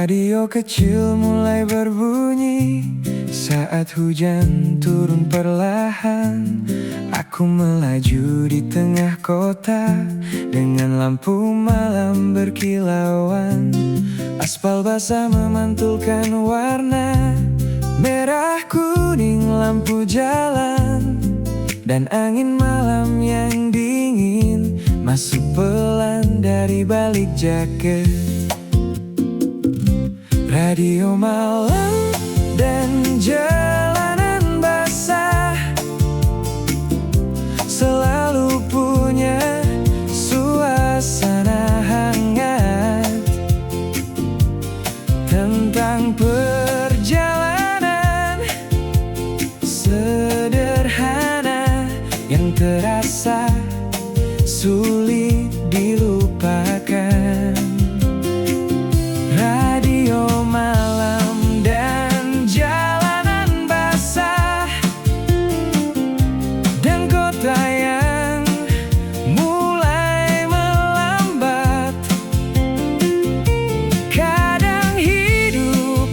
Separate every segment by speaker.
Speaker 1: Radio kecil mulai berbunyi saat hujan turun perlahan. Aku melaju di tengah kota dengan lampu malam berkilauan. Aspal basah memantulkan warna merah kuning lampu jalan, dan angin malam yang dingin masuk pelan dari balik jaket. Radio malam dan jalanan basah selalu punya suasana hangat tentang perjalanan sederhana yang terasa sulit dilupakan. Radio malam dan jalanan basah, dan kota yang mulai melambat. Kadang hidup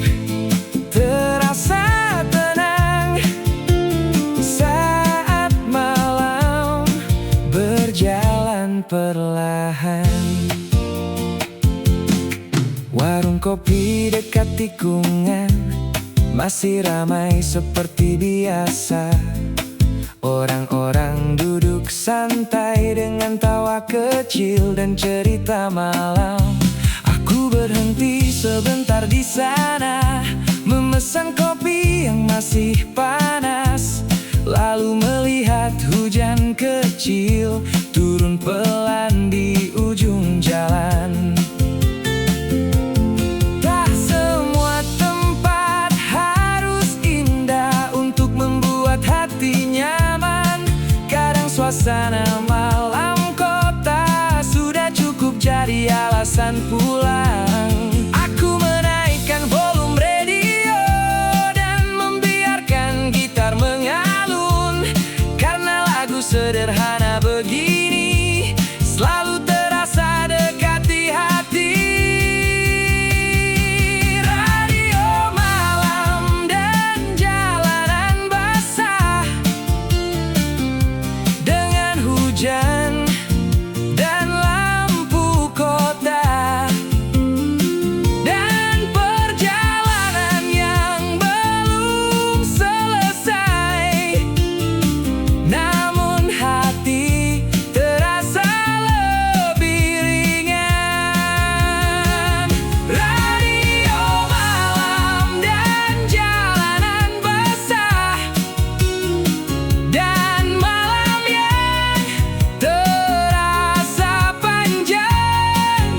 Speaker 1: terasa tenang saat malam berjalan perlahan. Warung kopi dekat tikungan masih ramai seperti biasa. Orang-orang duduk santai dengan tawa kecil dan cerita malam. Aku berhenti sebentar di sana, memesan kopi yang masih panas, lalu melihat hujan kecil turun pelan di ujung jalan. Suasana malam kota sudah cukup jadi alasan pulang. Aku menaikkan volume radio dan membiarkan gitar mengalun, karena lagu sederhana begini selalu terasa dekat di hati. Radio malam dan jalanan basah, hujan dan lampu kota, dan perjalanan yang belum selesai, namun hati terasa lebih ringan. Radio malam dan jalanan basah, dan malam yang terasa panjang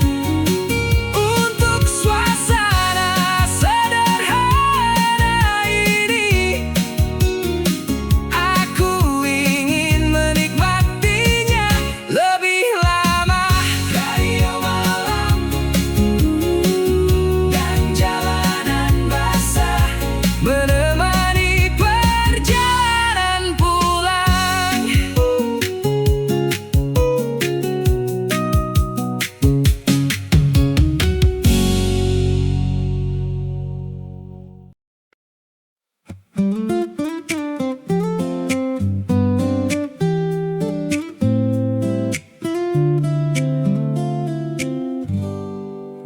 Speaker 1: untuk suasana sederhana ini. Aku ingin menikmatinya lebih lama. Radio malam dan jalanan basah menemani perjalanan pulang.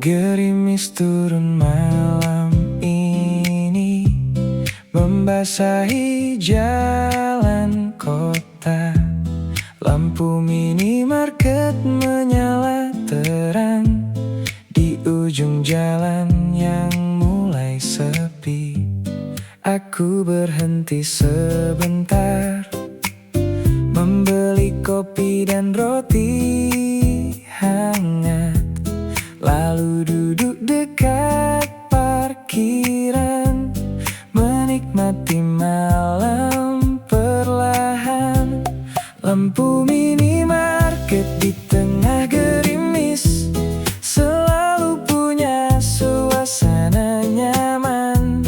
Speaker 1: Gerimis turun malam ini membasahi jalan kota. Lampu minimarket menyala terang di ujung jalan yang mulai sepi. Aku berhenti sebentar, membeli kopi dan roti hangat, lalu duduk dekat parkiran, menikmati malam perlahan. Lampu minimarket di tengah gerimis selalu punya suasana nyaman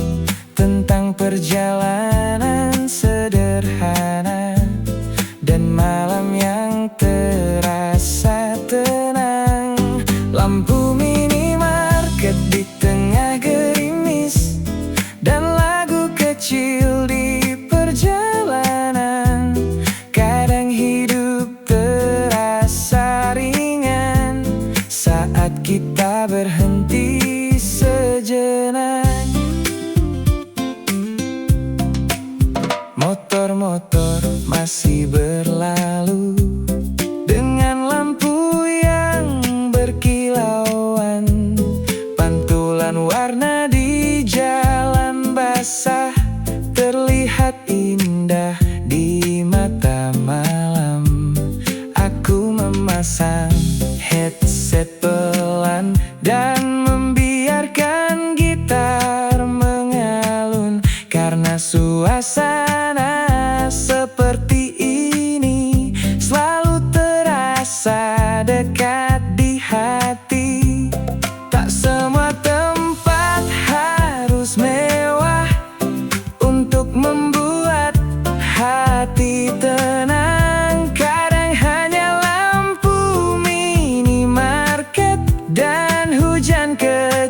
Speaker 1: tentang perjalanan sederhana.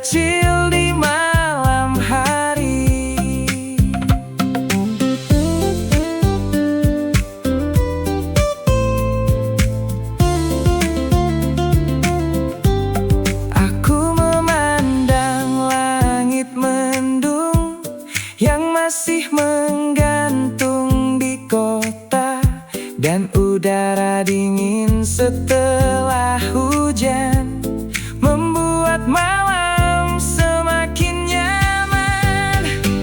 Speaker 1: kecil di malam hari. Aku memandang langit mendung yang masih menggantung di kota, dan udara dingin setelah hujan membuat malam semakin nyaman.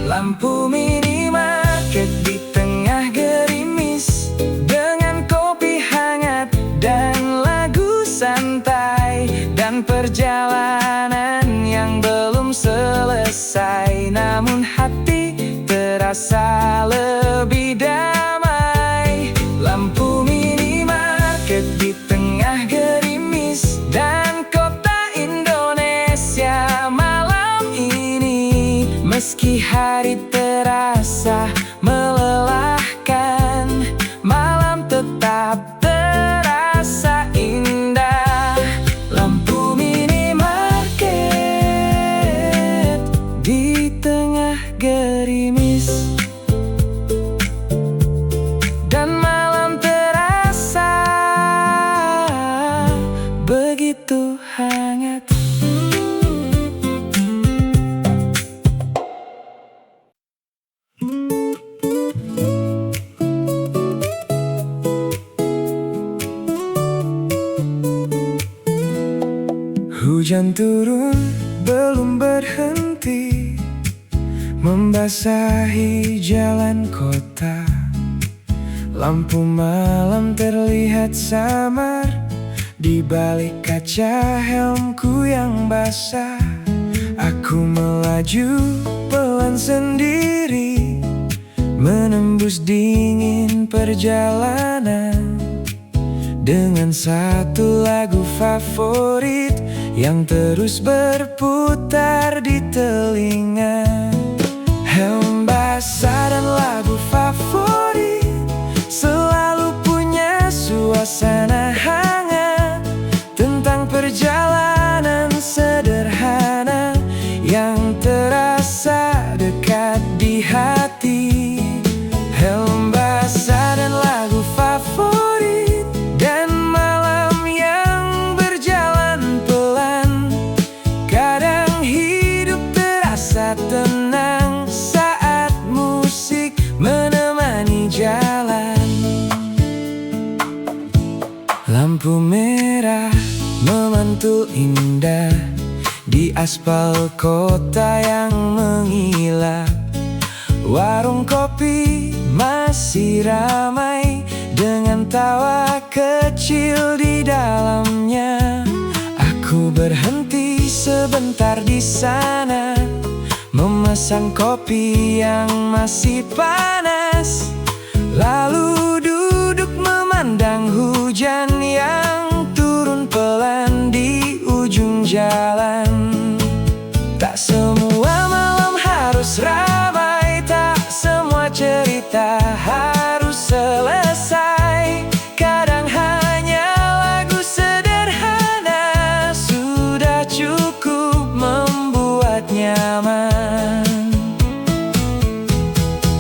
Speaker 1: Lampu minimarket di tengah gerimis, dengan kopi hangat dan lagu santai, dan perjalanan yang belum selesai, namun hati terasa lebih damai. Lampu minimarket di tengah gerimis dan kota Indonesia malam ini, meski hari terasa melelahkan, malam tetap terasa indah. Lampu minimarket di tengah gerimis, dan malam terasa begitu hangat. Hujan turun belum berhenti, membasahi jalan kota. Lampu malam terlihat samar di balik kaca helmku yang basah. Aku melaju pelan sendiri, menembus dingin perjalanan, dengan satu lagu favorit yang terus berputar di telinga. Helm basah dan lagu favorit selalu punya suasana hangat, tentang perjalanan sederhana yang terasa dekat di hati. Helm basah dan lagu favorit, dan malam yang berjalan pelan. Kadang hidup terasa tenang saat musik menemani jalan. Lampu merah memantul indah di aspal kota yang mengilap. Warung kopi masih ramai dengan tawa kecil di dalamnya. Aku berhenti sebentar di sana, memesan kopi yang masih panas, lalu duduk memandang hujan yang turun pelan di ujung jalan. Tak semua malam harus ramai, tak semua cerita harus selesai. Kadang hanya lagu sederhana sudah cukup membuat nyaman.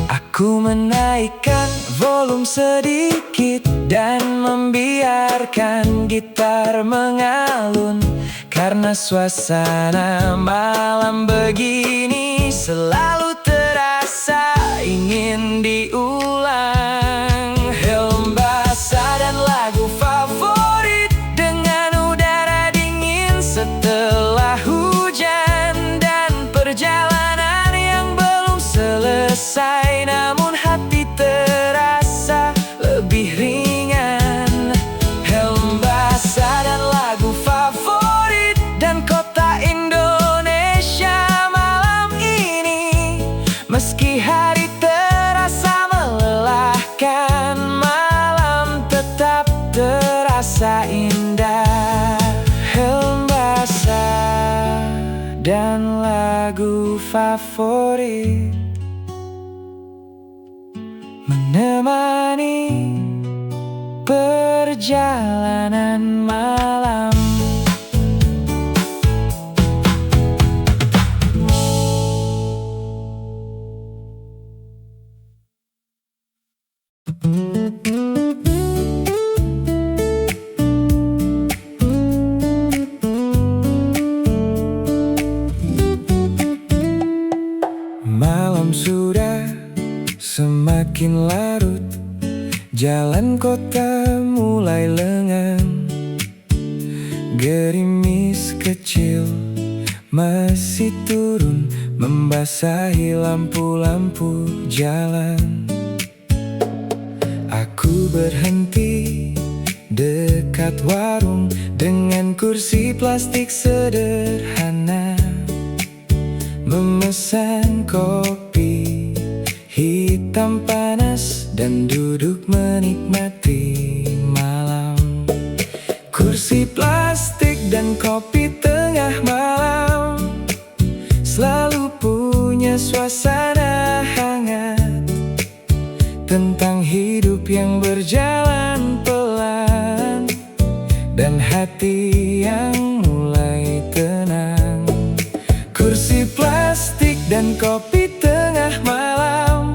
Speaker 1: Aku menaikkan volume sedikit dan membiarkan gitar mengalun, karena suasana malam begini selalu terasa ingin diulang. Helm basah dan lagu favorit, dengan udara dingin setelah hujan, dan perjalanan yang belum selesai, namun hati terasa lebih ringan. Helm basah dan lagu favorit, dan kota Indonesia malam ini, meski hari terasa melelahkan, malam tetap terasa indah. Helm basah dan lagu favorit menemani perjalanan malam. makin larut, jalan kota mulai lengang. Gerimis kecil masih turun, membasahi lampu-lampu jalan. Aku berhenti dekat warung dengan kursi plastik sederhana, memesan kopi hitam panas dan duduk menikmati malam. Kursi plastik dan kopi tengah malam selalu punya suasana hangat, tentang hidup yang berjalan pelan dan hati yang mulai tenang. Kursi plastik dan kopi tengah malam,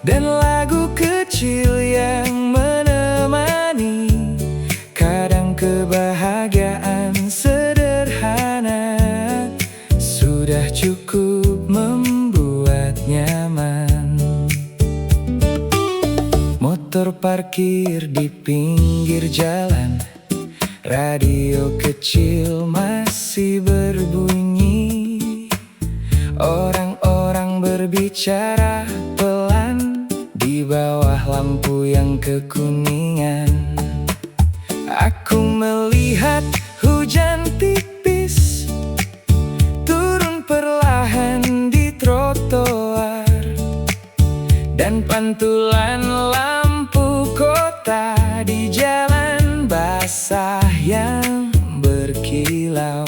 Speaker 1: dan lagu kecil yang menemani. Kadang kebahagiaan sederhana sudah cukup membuat nyaman. Motor parkir di pinggir jalan, radio kecil masih berbunyi. Orang-orang berbicara pelan di bawah lampu yang kekuningan. Aku melihat hujan tipis turun perlahan di trotoar, dan pantulan lampu kota di jalan basah yang berkilau.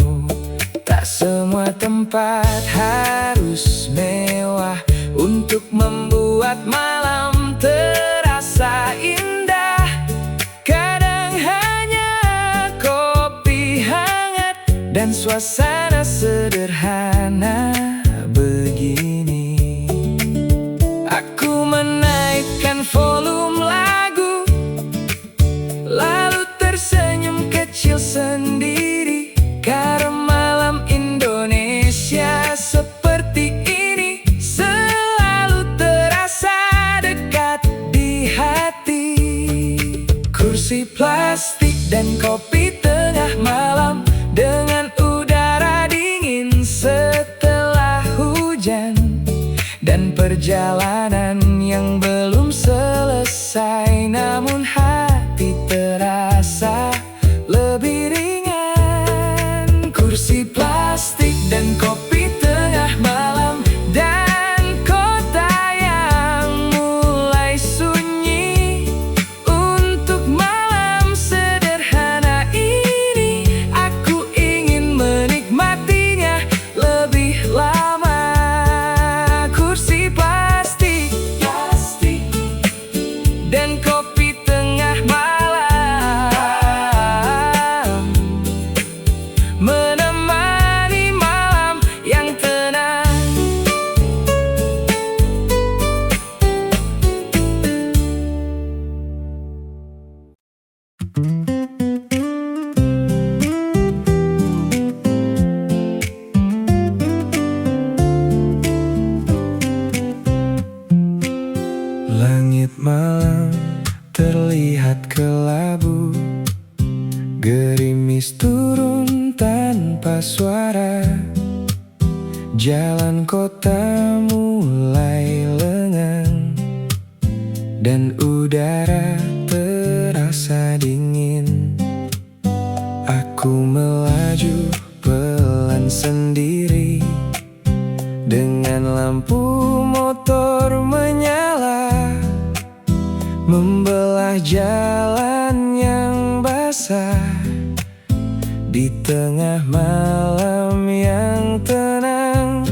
Speaker 1: Tak semua tempat harus mewah untuk membuat malam terasa indah. Kadang hanya kopi hangat dan suasana sederhana begini. Aku menaikkan volume lagu, lalu tersenyum kecil sendiri. Karena malam Indonesia seperti ini selalu terasa dekat di hati. Kursi plastik dan kopi tengah malam, dengan udara dingin setelah hujan, dan perjalanan yang belum selesai, namun hati terasa lebih ringan. Kursi plastik dan kopi tengah malam, dan kota yang mulai sunyi. Untuk malam sederhana ini, aku ingin menikmatinya lebih lama. Kursi plastik dan kopi tengah malam menemani malam yang tenang. Langit malam terlihat kelabu, gerimis turun tanpa suara. Jalan kota mulai lengang, dan udara terasa dingin. Aku melaju pelan sendiri, dengan lampu motor menyala, membelah jalan yang basah di tengah malam yang tenang.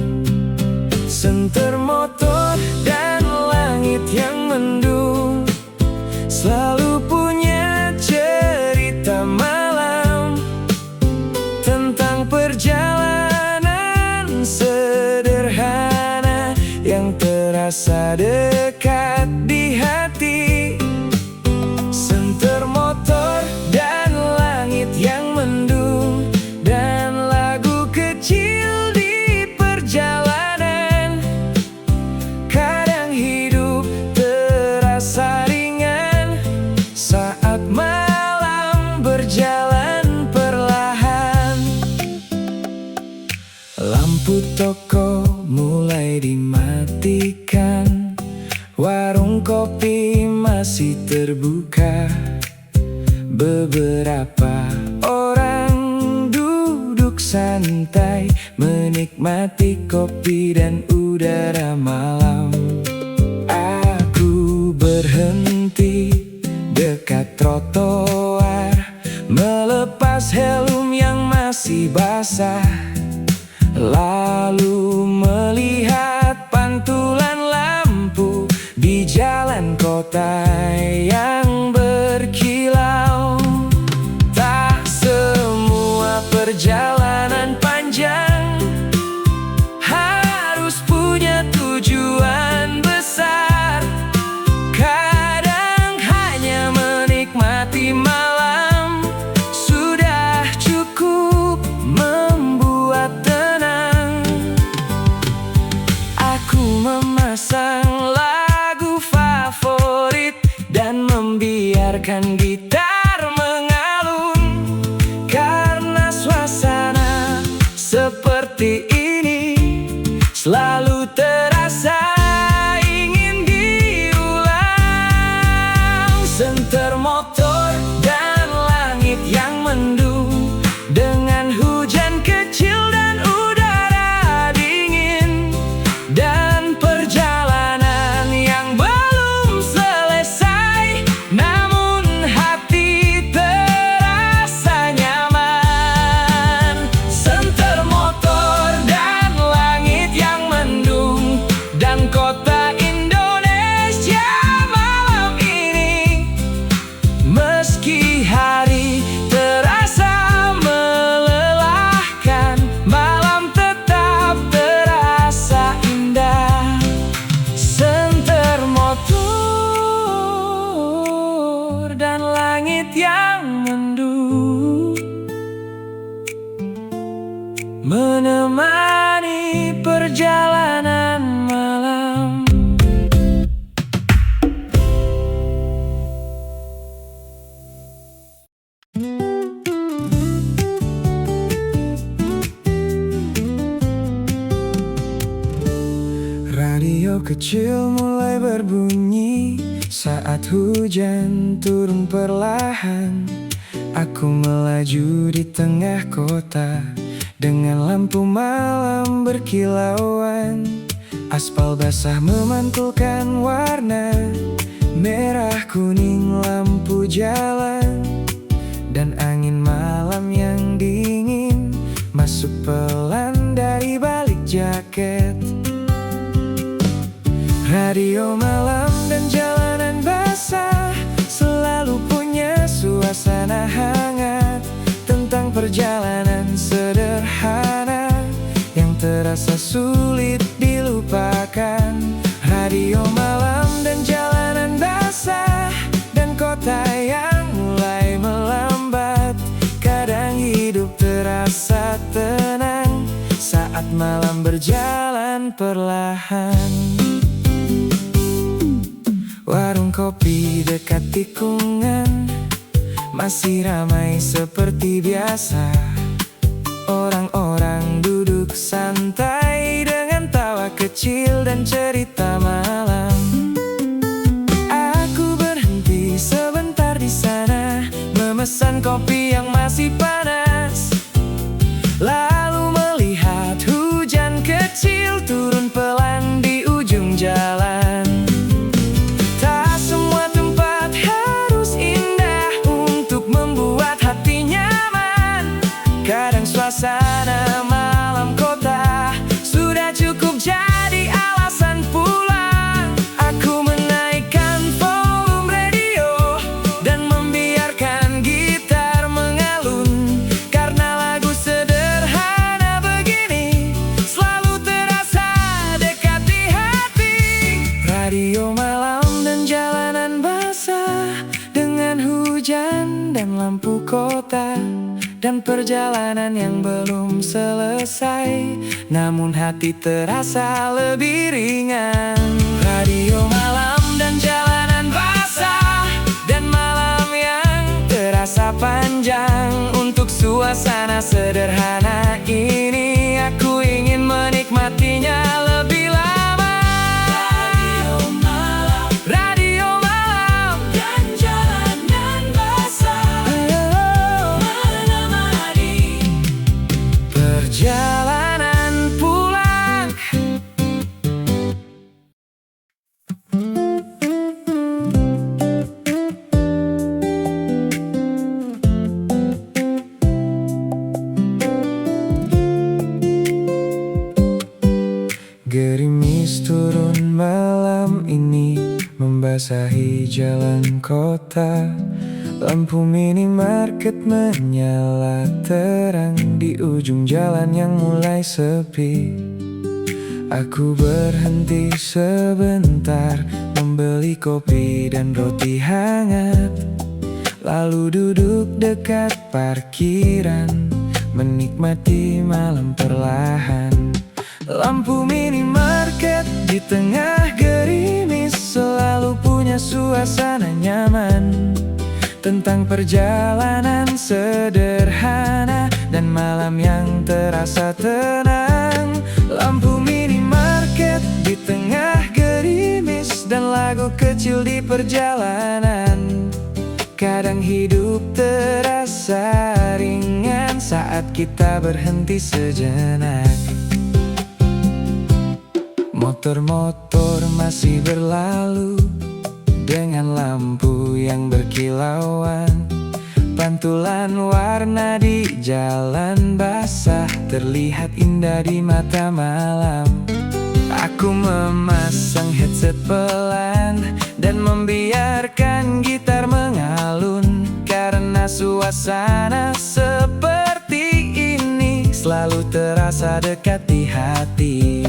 Speaker 1: Senter motor dan langit yang mendung selalu punya cerita malam, tentang perjalanan sederhana yang terasa dekat di hati. Senter motor dan langit yang mendung, dan lagu kecil di perjalanan. Kadang hidup terasa toko mulai dimatikan, warung kopi masih terbuka. Beberapa orang duduk santai menikmati kopi dan udara malam. Aku berhenti dekat trotoar, melepas helm yang masih basah, lalu melihat pantulan lampu di jalan kota yang berkilau. Tak semua perjalanan panjang harus punya tujuan besar. Kadang hanya menikmati malam sudah cukup membuat tenang. Aku memasang lagu favorit dan membiarkan gitar mengalun, karena suasana seperti ini selalu terasa ingin diulang. Senter motor dan langit yang mendung, dengan hujan kecil dan udara dingin, dan perjalanan yang belum selesai, namun hati terasa nyaman. Senter motor dan langit yang mendung, dan kota Indonesia malam ini. Meski hari terasa melelahkan, malam tetap terasa indah. Senter motor dan langit yang mendung, menemani perjalanan malam. Radio kecil mulai berbunyi saat hujan turun perlahan. Aku melaju di tengah kota dengan lampu malam berkilauan. Aspal basah memantulkan warna merah kuning lampu jalan, dan angin malam yang dingin masuk pelan dari balik jaket. Radio malam dan jalanan basah selalu punya suasana hangat, tentang perjalanan sederhana yang terasa sulit dilupakan. Radio malam dan jalanan basah, dan kota yang mulai melambat. Kadang hidup terasa tenang saat malam berjalan perlahan. Warung kopi dekat tikungan masih ramai seperti biasa. Orang-orang duduk santai dengan tawa kecil dan cerita malam. Aku berhenti sebentar di sana, memesan kopi yang masih panas, lalu melihat hujan kecil turun pelan di ujung jalan. Kadang suasana malam kota sudah cukup jadi alasan pulang. Aku menaikkan volume radio dan membiarkan gitar mengalun, karena lagu sederhana begini selalu terasa dekat di hati. Radio malam dan jalanan basah, dengan hujan dan lampu kota, dan perjalanan yang belum selesai, namun hati terasa lebih ringan. Radio malam dan jalanan basah, dan malam yang terasa panjang untuk suasana sederhana ini aku ingin menikmatinya lebih lama. Radio malam dan jalanan basah menemani perjalanan pulang. Gerimis turun malam ini membasahi jalan kota. Lampu minimarket menyala terang di ujung jalan yang mulai sepi. Aku berhenti sebentar membeli kopi dan roti hangat, lalu duduk dekat parkiran menikmati malam perlahan. Lampu minimarket di tengah gerimis selalu punya suasana nyaman, tentang perjalanan sederhana dan malam yang terasa tenang. Lampu minimarket di tengah gerimis dan lagu kecil di perjalanan. Kadang hidup terasa ringan saat kita berhenti sejenak. Motor-motor masih berlalu dengan lampu yang berkilauan. Pantulan warna di jalan basah terlihat indah di mata malam. Aku memasang headset pelan dan membiarkan gitar mengalun, karena suasana seperti ini selalu terasa dekat di hati.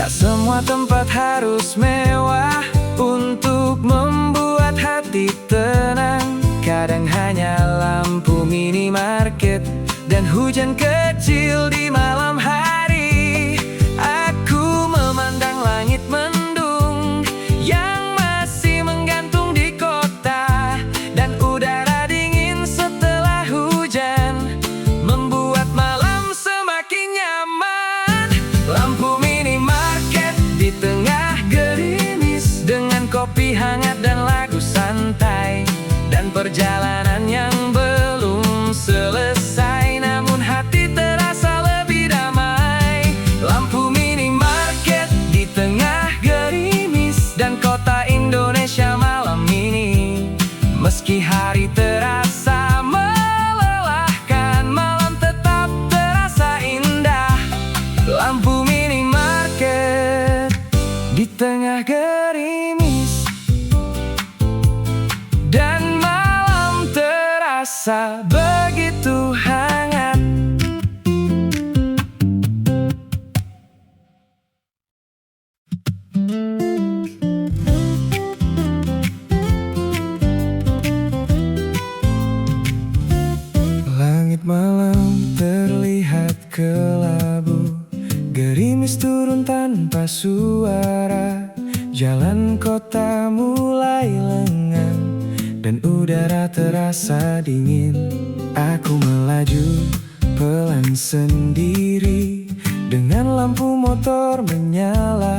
Speaker 1: Tak semua tempat harus mewah untuk membuat hati tenang. Kadang hanya lampu minimarket dan hujan kecil di malam hari. Aku memandang langit mendung yang masih menggantung di kota, dan udara dingin setelah hujan membuat malam semakin nyaman. Lampu minimarket di tengah gerimis dengan kopi hangat dan lagu santai, dan perjalanan yang belum selesai namun hati terasa lebih damai. Lampu minimarket di tengah gerimis dan kota Indonesia malam ini. Meski hari terasa melelahkan, malam tetap terasa indah. Lampu minimarket di tengah gerimis dan malam terasa begitu hangat. Langit malam terlihat kelabu, gerimis turun tanpa suara. Jalan kota mulai lengang dan udara terasa dingin. Aku melaju pelan sendiri dengan lampu motor menyala,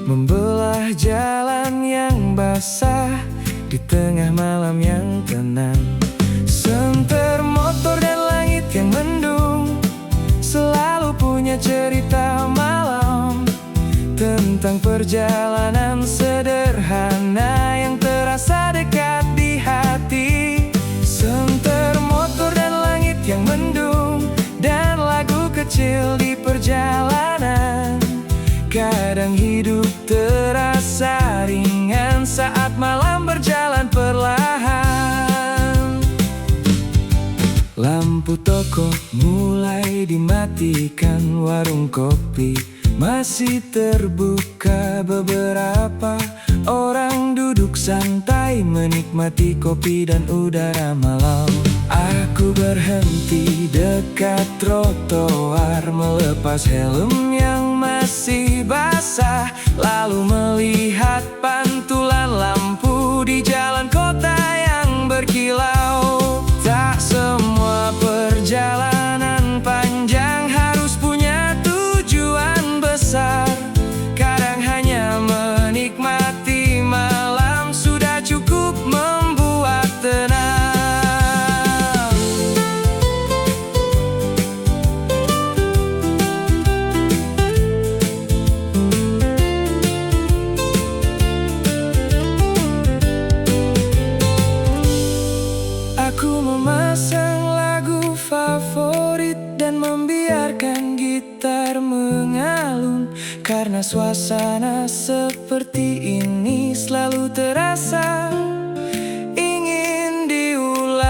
Speaker 1: membelah jalan yang basah di tengah malam yang tenang. Senter motor dan langit yang mendung selalu punya cerita malam, tentang perjalanan sederhana yang terasa dekat di hati. Senter motor dan langit yang mendung dan lagu kecil di perjalanan. Kadang hidup terasa ringan saat malam berjalan perlahan. Lampu toko mulai dimatikan, warung kopi masih terbuka. Beberapa orang duduk santai menikmati kopi dan udara malam. Aku berhenti dekat trotoar, melepas helm yang masih basah, lalu melihat pantulan lampu di jalan kota yang berkilau. Tak semua gitar mengalun. Karena suasana seperti ini selalu terasa ingin diulang.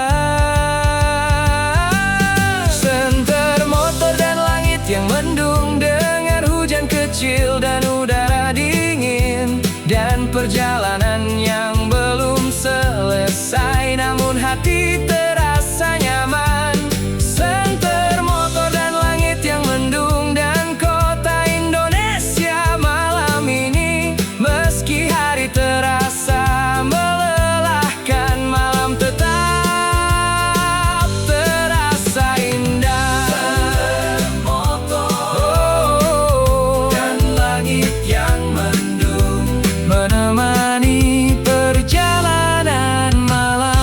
Speaker 1: Senter motor dan langit yang mendung, dengar hujan kecil dan udara dingin, dan perjalanan yang belum selesai namun hati terasa nyaman. Senter motor dan langit yang mendung, dan kota Indonesia malam ini. Meski hari terasa melelahkan, malam tetap terasa indah. Senter motor dan langit yang mendung menemani perjalanan malam.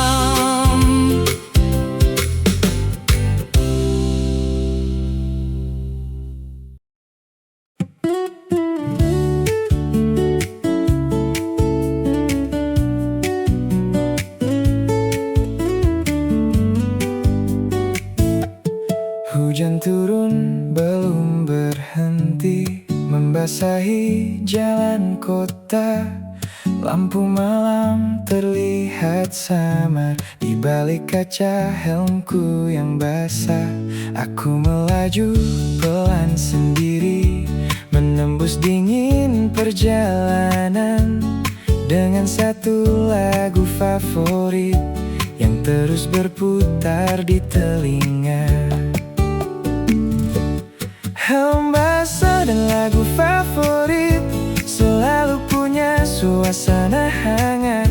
Speaker 1: Hujan turun belum berhenti membasahi jalan kota. Lampu malam terlihat samar di balik kaca helmku yang basah. Aku melaju pelan sendiri, menembus dingin perjalanan, dengan satu lagu favorit yang terus berputar di telinga. Helm basah dan lagu favorit selalu punya suasana hangat,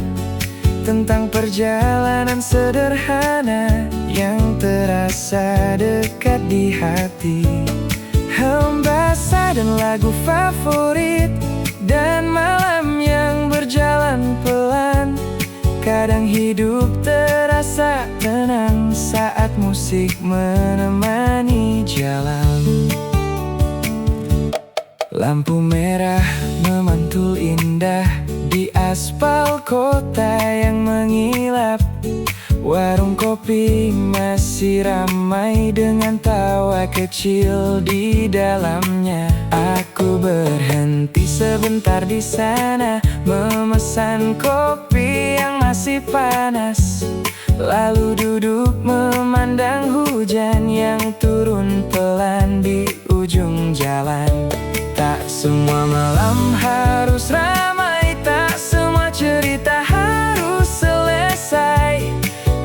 Speaker 1: tentang perjalanan sederhana yang terasa dekat di hati. Helm basah dan lagu favorit, dan malam yang berjalan pelan. Kadang hidup terasa tenang saat musik menemani jalan. Lampu merah memantul indah di aspal kota yang mengilap. Warung kopi masih ramai dengan tawa kecil di dalamnya. Aku berhenti sebentar di sana, memesan kopi yang masih panas, lalu duduk memandang hujan yang turun pelan di ujung jalan. Tak semua malam harus ramai, tak semua cerita harus selesai.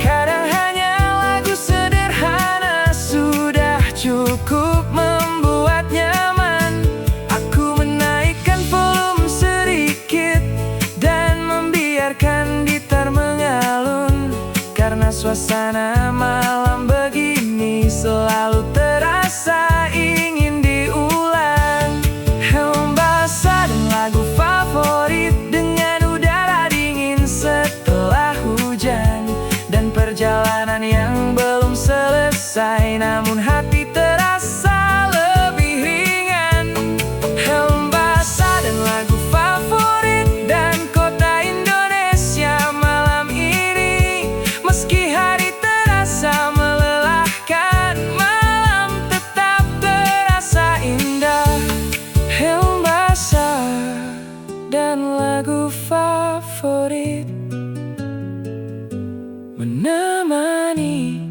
Speaker 1: Kadang hanya lagu sederhana sudah cukup membuat nyaman. Aku menaikkan volume sedikit dan membiarkan gitar mengalun, karena suasana malam begini selalu terasa ingin diulang. Helm basah dan lagu favorit, dengan udara dingin setelah hujan, dan perjalanan yang belum selesai namun hati terasa lebih ringan. Helm basah dan lagu favorit, dan kota Indonesia malam ini. Meski hari terasa melelahkan, malam tetap terasa indah. Helm basah dan lagu favorit menemani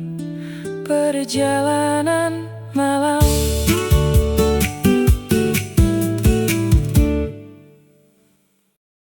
Speaker 1: perjalanan malam.